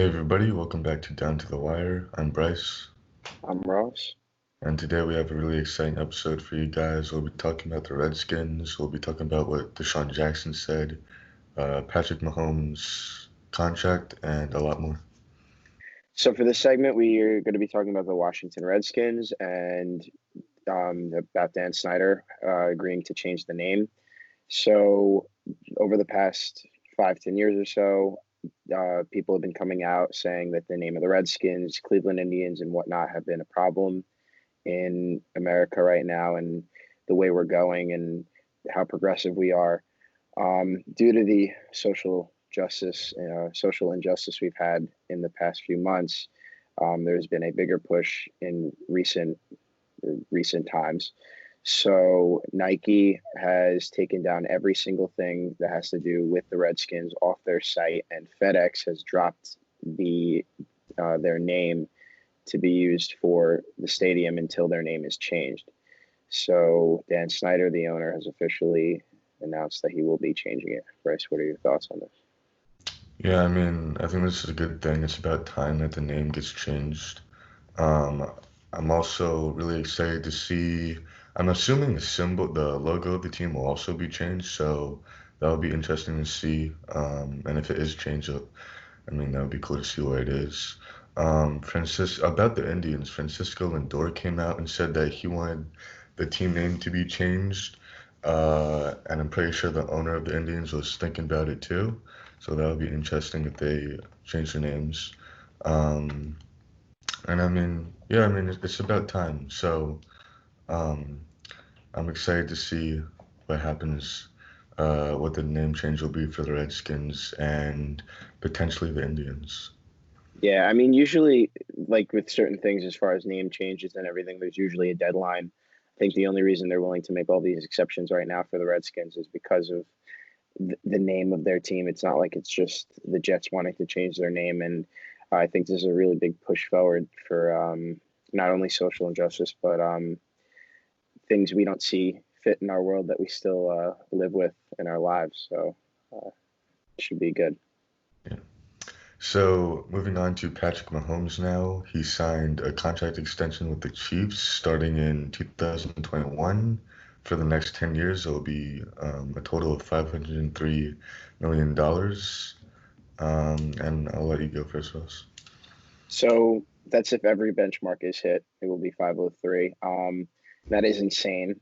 Hey everybody, welcome back to Down to the Wire. I'm Bryce, I'm Ross. and today we have a really exciting episode for you guys. We'll be talking about the Redskins, we'll be talking about what DeShaun Jackson said, Patrick Mahomes' contract, and a lot more. So for this segment, we are going to be talking about the Washington Redskins and about Dan Snyder agreeing to change the name. So over the past 5, 10 years or so, people have been coming out saying that the name of the Redskins, Cleveland Indians, and whatnot have been a problem in America right now, and the way we're going and how progressive we are. Due to the social injustice we've had in the past few months, there's been a bigger push in recent times. So Nike has taken down every single thing that has to do with the Redskins off their site, and FedEx has dropped their name to be used for the stadium until their name is changed. So Dan Snyder, the owner, has officially announced that he will be changing it. Bryce, what are your thoughts on this? Yeah, I mean, I think this is a good thing. It's about time that the name gets changed. Um, I'm also really excited to see, I'm assuming the symbol, the logo of the team will also be changed, so that'll be interesting to see. And if it is changed, I mean, that would be cool to see where it is. About the Indians, Francisco Lindor came out and said that he wanted the team name to be changed. And I'm pretty sure the owner of the Indians was thinking about it too. So that would be interesting if they change their names. Um, and I mean, yeah, I mean, it's about time. So um, I'm excited to see what happens, what the name change will be for the Redskins and potentially the Indians. Yeah, I mean, usually, like with certain things, as far as name changes and everything, there's usually a deadline. I think the only reason they're willing to make all these exceptions right now for the Redskins is because of the name of their team. It's not like it's just the Jets wanting to change their name. And I think this is a really big push forward for not only social injustice, but things we don't see fit in our world that we still live with in our lives. So it should be good. Yeah. So moving on to Patrick Mahomes now, he signed a contract extension with the Chiefs starting in 2021. For the next 10 years, it'll be a total of $503 million. And I'll let you go first, Ross. So that's if every benchmark is hit, it will be 503. That is insane.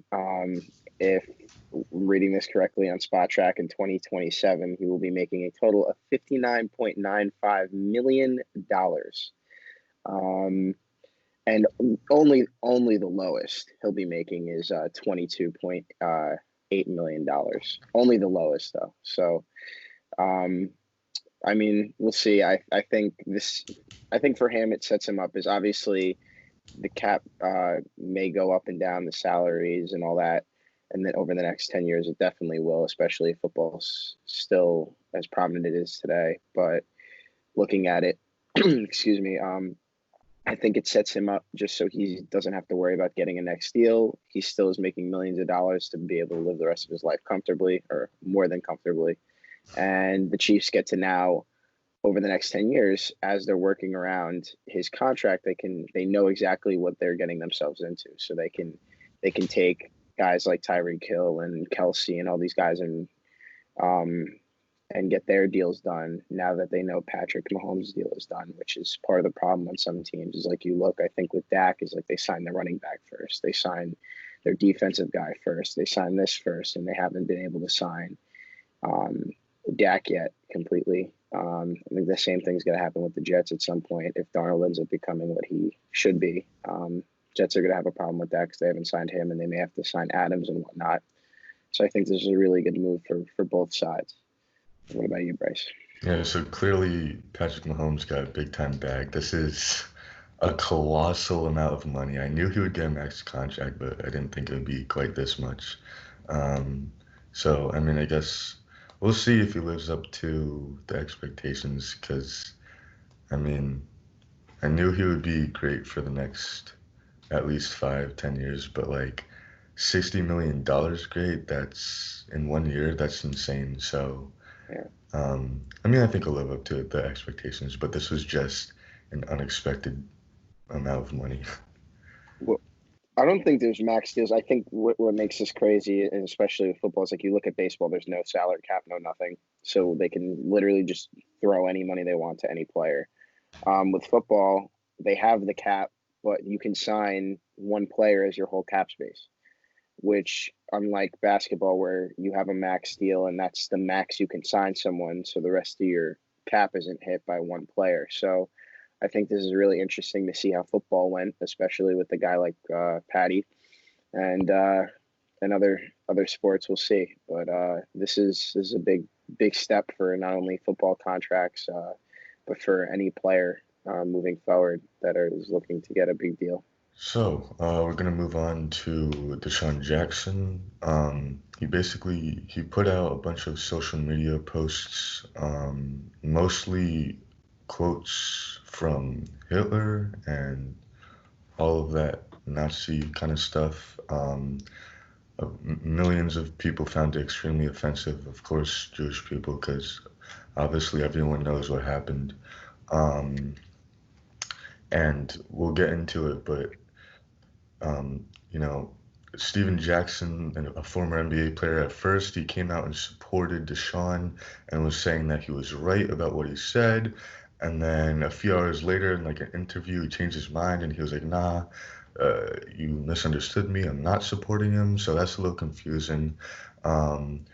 If I'm reading this correctly on Spot Track in 2027, he will be making a total of $59.95 million. Um, and only the lowest he'll be making is $22.8 million. Only the lowest though. So um, I mean, we'll see. I think for him, it sets him up as obviously the cap may go up and down, the salaries and all that. And then over the next 10 years, it definitely will, especially if football's still as prominent it is today. But looking at it, excuse me, I think it sets him up just so he doesn't have to worry about getting a next deal. He still is making millions of dollars to be able to live the rest of his life comfortably or more than comfortably. And the Chiefs get to now over the next 10 years as they're working around his contract, they know exactly what they're getting themselves into, so they can take guys like Tyreek Hill and Kelsey and all these guys um and get their deals done now that they know Patrick Mahomes' deal is done, which is part of the problem on some teams. Is like, you look, I think with Dak is like they sign the running back first, they sign their defensive guy first, they sign this first, and they haven't been able to sign um, Dak yet completely. I think the same thing's going to happen with the Jets at some point if Darnold ends up becoming what he should be. Jets are going to have a problem with that because they haven't signed him, and they may have to sign Adams and whatnot. So I think this is a really good move for both sides. What about you, Bryce? Yeah, so clearly Patrick Mahomes got a big time bag. This is a colossal amount of money. I knew he would get a max contract, but I didn't think it would be quite this much. Um, so, I mean, I guess we'll see if he lives up to the expectations because, I mean, I knew he would be great for the next at least 5, 10 years, but like $60 million great, that's in one year, that's insane. So, Yeah. I mean, I think he'll live up to the expectations, but this was just an unexpected amount of money. Well, I don't think there's max deals. I think what makes this crazy, and especially with football, is like you look at baseball, there's no salary cap, no nothing. So they can literally just throw any money they want to any player. With football, they have the cap, but you can sign one player as your whole cap space, which, unlike basketball, where you have a max deal and that's the max you can sign someone, so the rest of your cap isn't hit by one player. So I think this is really interesting to see how football went, especially with a guy like Patty and other sports. We'll see, but this is a big step for not only football contracts, but for any player moving forward that is looking to get a big deal. So, we're gonna move on to DeShaun Jackson. He put out a bunch of social media posts, mostly quotes from Hitler and all of that Nazi kind of stuff. Millions of people found it extremely offensive, of course, Jewish people, because obviously everyone knows what happened. Um, and we'll get into it, but um, you know, Steven Jackson, a former NBA player, at first he came out and supported DeShaun and was saying that he was right about what he said. And then a few hours later, in like an interview, he changed his mind and he was like, "Nah, you misunderstood me. I'm not supporting him." So that's a little confusing. Um,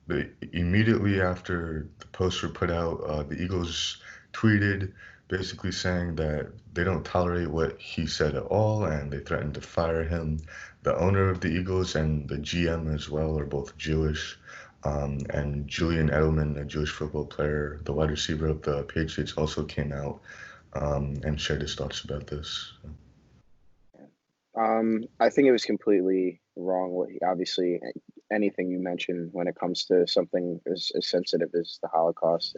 but immediately after the posts were put out, the Eagles tweeted basically saying that they don't tolerate what he said at all and they threatened to fire him. The owner of the Eagles and the GM as well are both Jewish. And Julian Edelman, a Jewish football player, the wide receiver of the Patriots, also came out and shared his thoughts about this. I think it was completely wrong. Obviously, anything you mentioned when it comes to something as sensitive as the Holocaust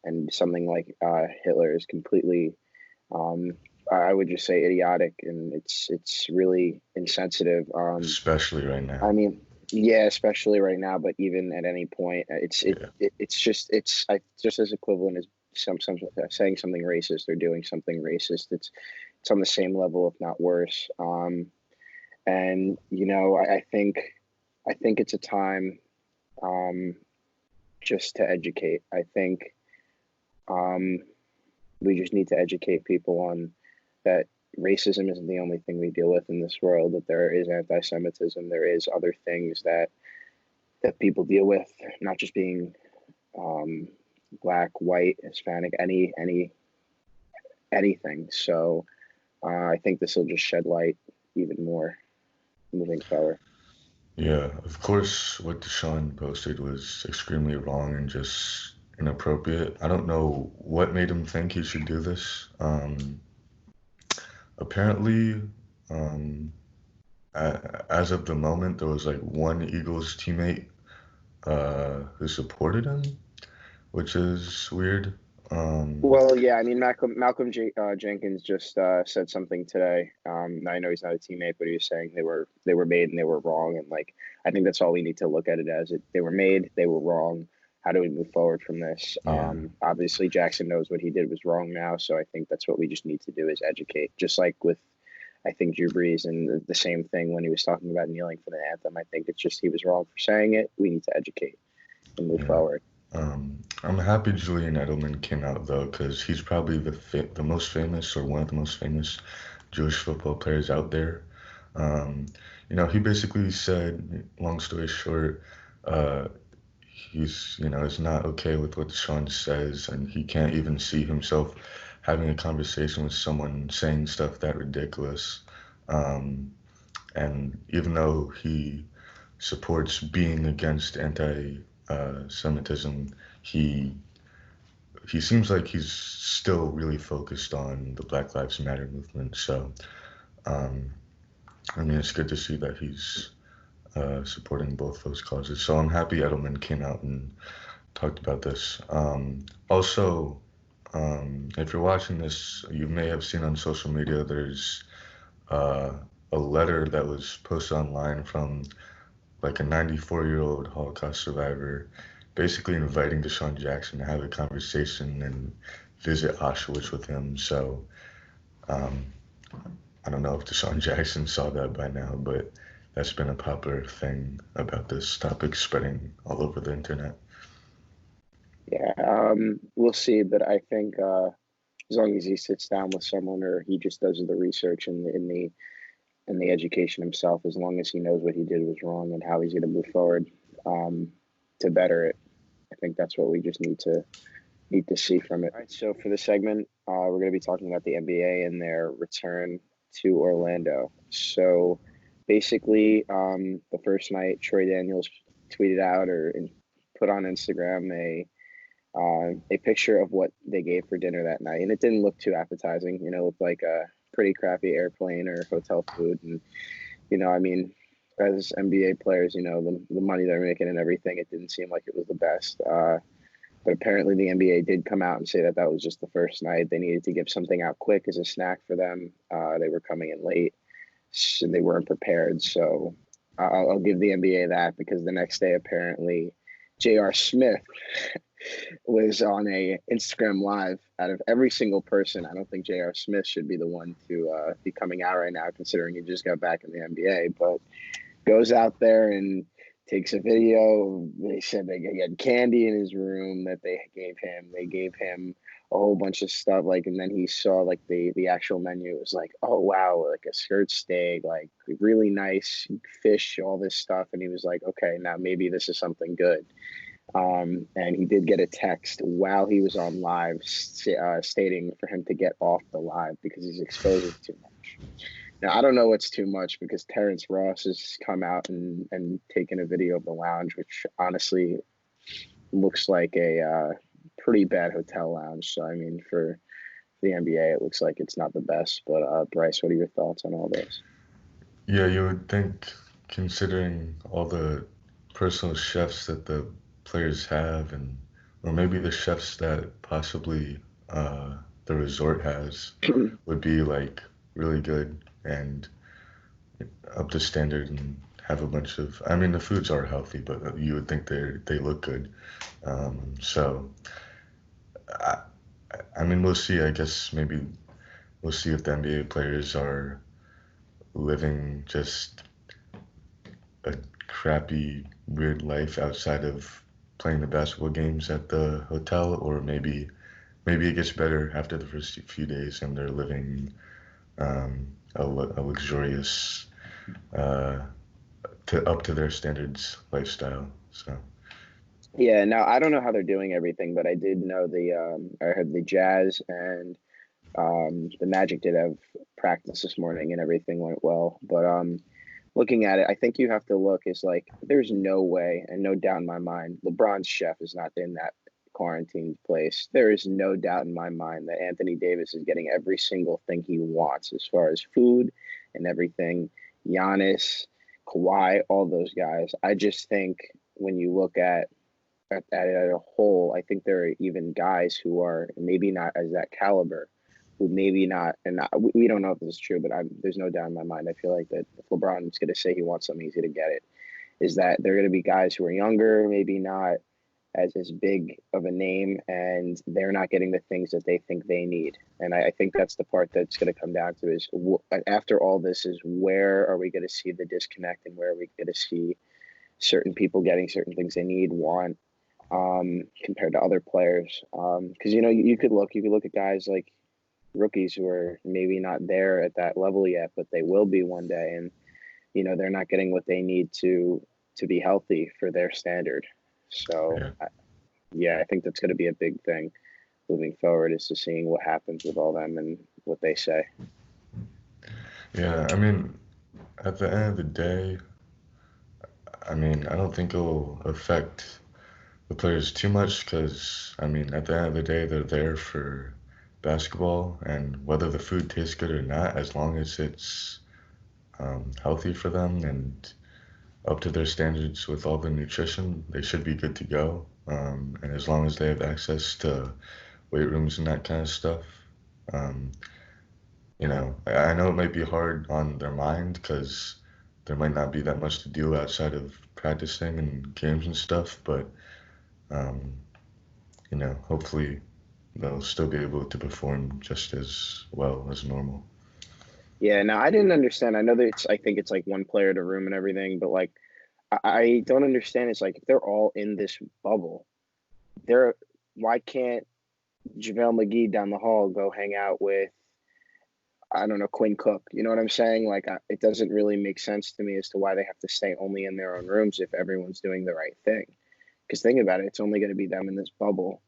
and something like Hitler is completely, um, I would just say, idiotic, and it's really insensitive. Especially right I now. mean, yeah, especially right now, but even at any point, Yeah. it's just as equivalent as some saying something racist or doing something racist. It's on the same level, if not worse. And I think it's a time, um, just to educate. I think um, we just need to educate people on that racism isn't the only thing we deal with in this world. That there is anti-Semitism. There is other things that people deal with, not just being um, black, white, Hispanic, anything. So I think this will just shed light even more moving forward. Yeah, of course, what Deshaun posted was extremely wrong and just inappropriate. I don't know what made him think he should do this. Apparently, um, as of the moment, there was like one Eagles teammate who supported him, which is weird. Um, Well, yeah, I mean Jenkins just said something today. I know he's not a teammate, but he was saying they were made and they were wrong, and like I think that's all we need to look at it as. They were made, they were wrong. How do we move forward from this? yeah, Obviously, Jackson knows what he did was wrong now, so I think that's what we just need to do is educate. Just like with I think Drew Brees and the same thing when he was talking about kneeling for the anthem. I think it's just he was wrong for saying it. We need to educate and move yeah. forward. I'm happy Julian Edelman came out though, because he's probably the most famous or one of the most famous Jewish football players out there. Um, he basically said, long story short, uh, is not okay with what Sean says, and he can't even see himself having a conversation with someone saying stuff that ridiculous. Um, and even though he supports being against anti-Semitism, he he seems like he's still really focused on the Black Lives Matter movement. So, um, I mean, it's good to see that he's supporting both those causes. So I'm happy Edelman came out and talked about this. Also, if you're watching this, you may have seen on social media there's uh, a letter that was posted online from like a 94-year-old Holocaust survivor basically inviting DeShaun Jackson to have a conversation and visit Auschwitz with him. So um, I don't know if DeShaun Jackson saw that by now, but that's been a popular thing about this topic spreading all over the internet. Yeah, we'll see, but I think as long as he sits down with someone or he just does the research and the education himself, as long as he knows what he did was wrong and how he's going to move forward um, to better it, I think that's what we just need to see from it. All right, so for this segment, we're going to be talking about the NBA and their return to Orlando. So basically, the first night, Troy Daniels tweeted out or put on Instagram a picture of what they gave for dinner that night, and it didn't look too appetizing. You know, it looked like a pretty crappy airplane or hotel food, and I mean, as NBA players, the money they're making and everything, it didn't seem like it was the best. But apparently, the NBA did come out and say that that was just the first night. They needed to give something out quick as a snack for them. They were coming in late, so they weren't prepared. So I'll give the NBA that, because the next day, apparently, J.R. Smith was on a Instagram live. Out of every single person, I don't think J.R. Smith should be the one to be coming out right now, considering he just got back in the NBA. But goes out there and takes a video. They said they had candy in his room that they gave him. They gave him a whole bunch of stuff, and then he saw the actual menu. It was like, oh wow, like a skirt steak, like really nice fish, all this stuff. And he was like, okay, now maybe this is something good. And he did get a text while he was on live stating for him to get off the live because he's exposing too much. Now, I don't know what's too much, because Terrence Ross has come out and taken a video of the lounge, which honestly looks like a pretty bad hotel lounge. So, I mean, for the NBA, it looks like it's not the best. But Bryce, what are your thoughts on all this? Yeah, you would think, considering all the personal chefs that the players have, and or maybe the chefs that possibly the resort has, would be like really good and up to standard and have a bunch of. I mean, the foods are healthy, but you would think they look good. So I I mean, we'll see. I guess maybe we'll see if the NBA players are living just a crappy, weird life outside of playing the basketball games at the hotel, or maybe it gets better after the first few days and they're living a luxurious, uh, up to their standards lifestyle. So Yeah, now I don't know how they're doing everything, but I did know I heard the Jazz and the Magic did have practice this morning and everything went well. But looking at it, I think you have to look is like there's no way and no doubt in my mind LeBron's chef is not in that quarantine place. There is no doubt in my mind that Anthony Davis is getting every single thing he wants as far as food and everything. Giannis, Kawhi, all those guys. I just think when you look at it as a whole, I think there are even guys who are maybe not as that caliber, who maybe not, and we don't know if this is true, but there's no doubt in my mind. I feel like that if LeBron's going to say he wants something, he's going to get it. Is that there are going to be guys who are younger, maybe not as big of a name, and they're not getting the things that they think they need. And I think that's the part that's going to come down to is after all this is where are we going to see the disconnect, and where are we going to see certain people getting certain things they need, want, compared to other players. Because you could look at guys like rookies who are maybe not there at that level yet, but they will be one day, and they're not getting what they need to be healthy for their standard. So yeah, yeah, I think that's going to be a big thing moving forward, is to seeing what happens with all them and what they say. yeah. I mean, at the end of the day, I mean, I don't think it'll affect the players too much because, I mean, at the end of the day, they're there for basketball, and whether the food tastes good or not, as long as it's healthy for them and up to their standards with all the nutrition, they should be good to go. And as long as they have access to weight rooms and that kind of stuff, um, I know it might be hard on their mind because there might not be that much to do outside of practicing and games and stuff, but Um, hopefully they'll still be able to perform just as well as normal. Yeah, now I didn't understand. I know that I think it's like one player to room and everything, but like I don't understand. It's like if they're all in this bubble, they're why can't JaVale McGee down the hall go hang out with, I don't know, Quinn Cook? You know what I'm saying? Like it doesn't really make sense to me as to why they have to stay only in their own rooms if everyone's doing the right thing. Because think about it, it's only going to be them in this bubble.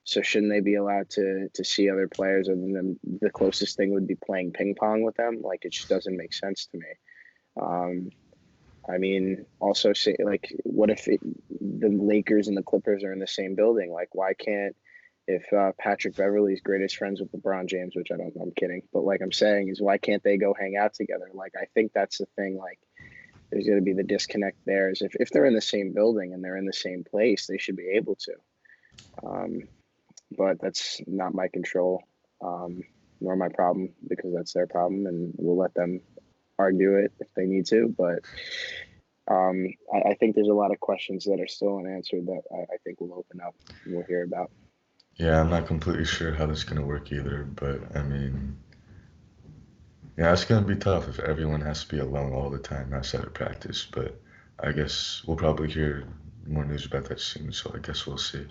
So shouldn't they be allowed to see other players other than the closest thing would be playing ping pong with them? Like it just doesn't make sense to me. Um, I mean, also say like, what if the Lakers and the Clippers are in the same building? Like, why can't if Patrick Beverly's greatest friends with LeBron James, which I don't, I'm kidding, but like I'm saying is why can't they go hang out together? Like I think that's the thing. Like there's going to be the disconnect there. Is if they're in the same building and they're in the same place, they should be able to. Um, but that's not my control, nor my problem because that's their problem, and we'll let them argue it if they need to. But I think there's a lot of questions that are still unanswered that I think will open up and we'll hear about. Yeah, I'm not completely sure how this is gonna work either, but I mean, yeah, it's gonna be tough if everyone has to be alone all the time outside of practice. But I guess we'll probably hear more news about that soon, so I guess we'll see.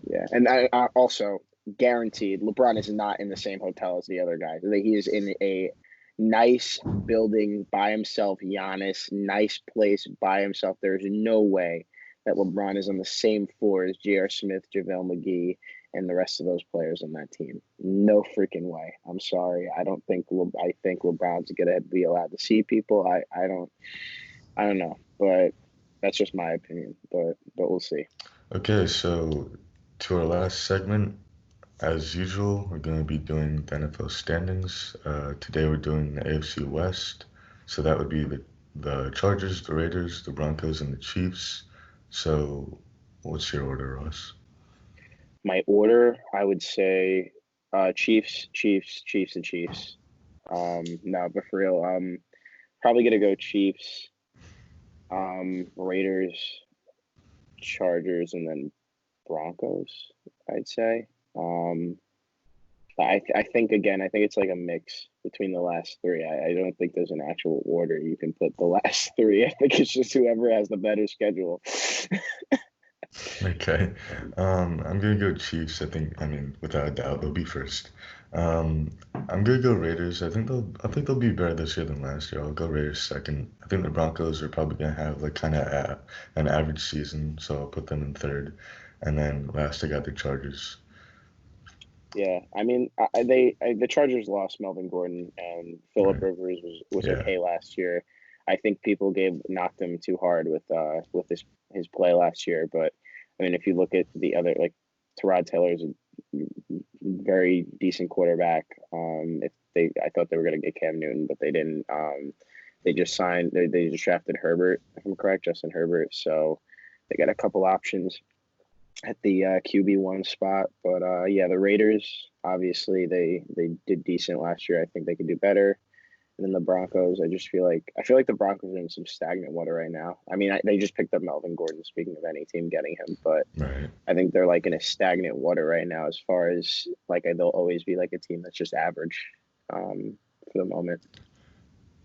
Yeah, and I also guaranteed LeBron is not in the same hotel as the other guys. He is in a nice building by himself. Giannis, nice place by himself. There's no way that LeBron is on the same floor as J.R. Smith, JaVale McGee, and the rest of those players on that team. No freaking way. I'm sorry. I don't think I think LeBron's gonna be allowed to see people. I don't know, but that's just my opinion. But we'll see. Okay, so to our last segment, as usual, we're going to be doing the NFL standings. Today we're doing the AFC West, so that would be the Chargers, the Raiders, the Broncos, and the Chiefs. So, what's your order, Ross? My order, I would say, Chiefs, Chiefs, Chiefs, and Chiefs. No, but for real, probably gonna go Chiefs, Raiders, Chargers, and then Broncos. I'd say. Um, I think again, I think it's like a mix between the last three. I don't think there's an actual order you can put the last three. I think it's just whoever has the better schedule. Okay. I'm gonna go Chiefs. I mean, without a doubt, they'll be first. Um, I'm gonna go Raiders. I think they'll be better this year than last year. I'll go Raiders second. I think the Broncos are probably gonna have like kind of an average season, so I'll put them in third. And then last, I got the Chargers. Yeah, I mean, the Chargers lost Melvin Gordon and Philip Right. Rivers was Yeah. okay last year. I think people gave knocked him too hard with his play last year. But I mean, if you look at the other like Tyrod Taylor's a very decent quarterback. If they, I thought they were going to get Cam Newton, but they didn't. They just signed. They just drafted Herbert, if I'm correct, Justin Herbert. So they got a couple options at the QB1 spot. But yeah, the Raiders obviously they did decent last year. I think they could do better. And then the Broncos, I feel like the Broncos are in some stagnant water right now. I mean, they just picked up Melvin Gordon. Speaking of any team getting him, but Right. I think they're like in a stagnant water right now as far as like they'll always be like a team that's just average for the moment.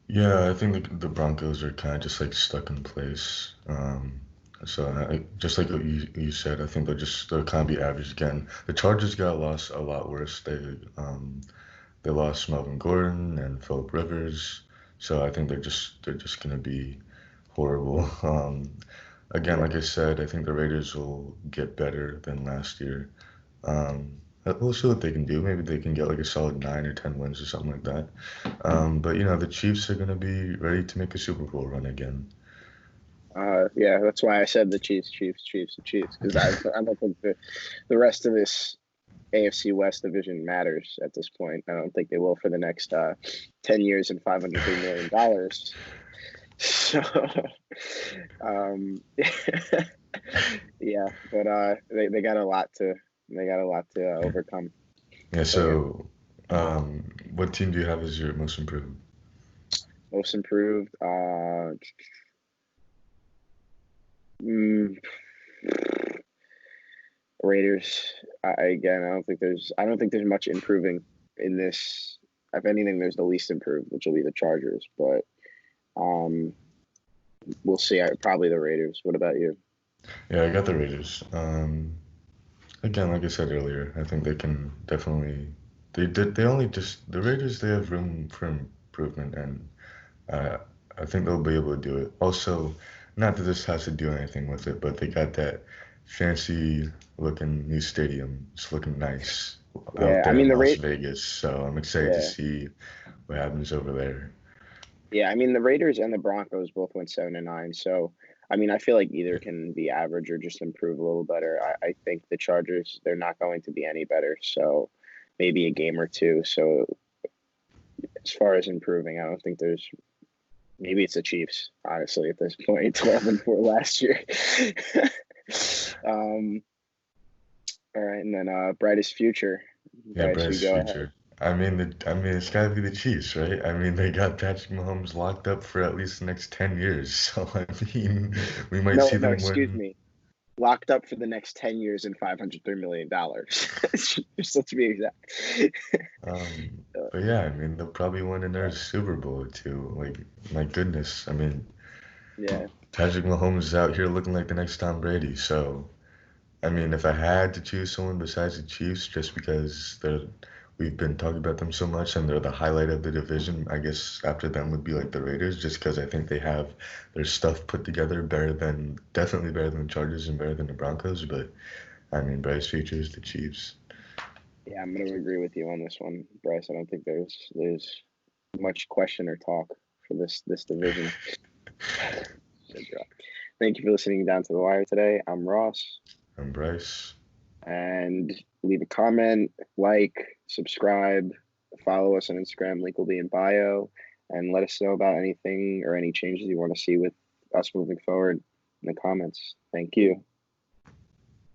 Yeah, I think the Broncos are kind of just like stuck in place. So just like what you said, I think they'll kind of be average again. The Chargers got lost a lot worse. They lost Melvin Gordon and Philip Rivers, so I think they're just gonna be horrible. Again, Yeah. like I said, I think the Raiders will get better than last year. We'll see what they can do. Maybe they can get like a solid 9 or 10 wins or something like that. But the Chiefs are gonna be ready to make a Super Bowl run again. Yeah, that's why I said the Chiefs, Chiefs, Chiefs, Chiefs, because I don't think the rest of this AFC West division matters at this point. I don't think they will for the next 10 years and $503 million. So, um, yeah, but they got a lot to overcome. Yeah. But yeah, So, what team do you have as your most improved? most improved. Mm, Raiders. Again, I don't think there's much improving in this. If anything, there's the least improved, which will be the Chargers. But um, we'll see. Probably the Raiders. What about you? Yeah, I got the Raiders. Again, like I said earlier, I think they can definitely. They only just the Raiders. They have room for improvement, and uh, I think they'll be able to do it. Also, not that this has to do anything with it, but they got that fancy looking new stadium. It's looking nice out Yeah, I there mean in the Las rate. Vegas, so I'm excited to Yeah, see what happens over there. yeah. I mean the Raiders and the Broncos both went 7-9. So I mean I feel like either can be average or just improve a little better. I think the Chargers they're not going to be any better. So maybe a game or two. So as far as improving, I don't think there's. Maybe it's the Chiefs, honestly, at this point, 12-4 last year. um, all right, and then brightest future. Yeah, Bryce, you Bryce go ahead. future. I mean, it's gotta be the Chiefs, right? I mean, they got Patrick Mahomes locked up for at least the next 10 years. So, I mean, we might No, see no, them excuse win. me. Locked up for the next 10 years and $503 million. Just to be exact. But yeah, I mean, they'll probably win another Super Bowl or two. Like, my goodness. I mean, Yeah, Patrick Mahomes is out here looking like the next Tom Brady. So, I mean, if I had to choose someone besides the Chiefs, just because we've been talking about them so much and they're the highlight of the division, I guess after them would be like the Raiders, just because I think they have their stuff put together definitely better than the Chargers and better than the Broncos. But I mean, Bryce Future is the Chiefs. yeah, I'm going to agree with you on this one, Bryce. I don't think there's much question or talk for this division. Thank you for listening down to the wire today. I'm Ross. And Bryce, And leave a comment, like, subscribe, follow us on Instagram. Link will be in bio. And let us know about anything or any changes you want to see with us moving forward in the comments. Thank you.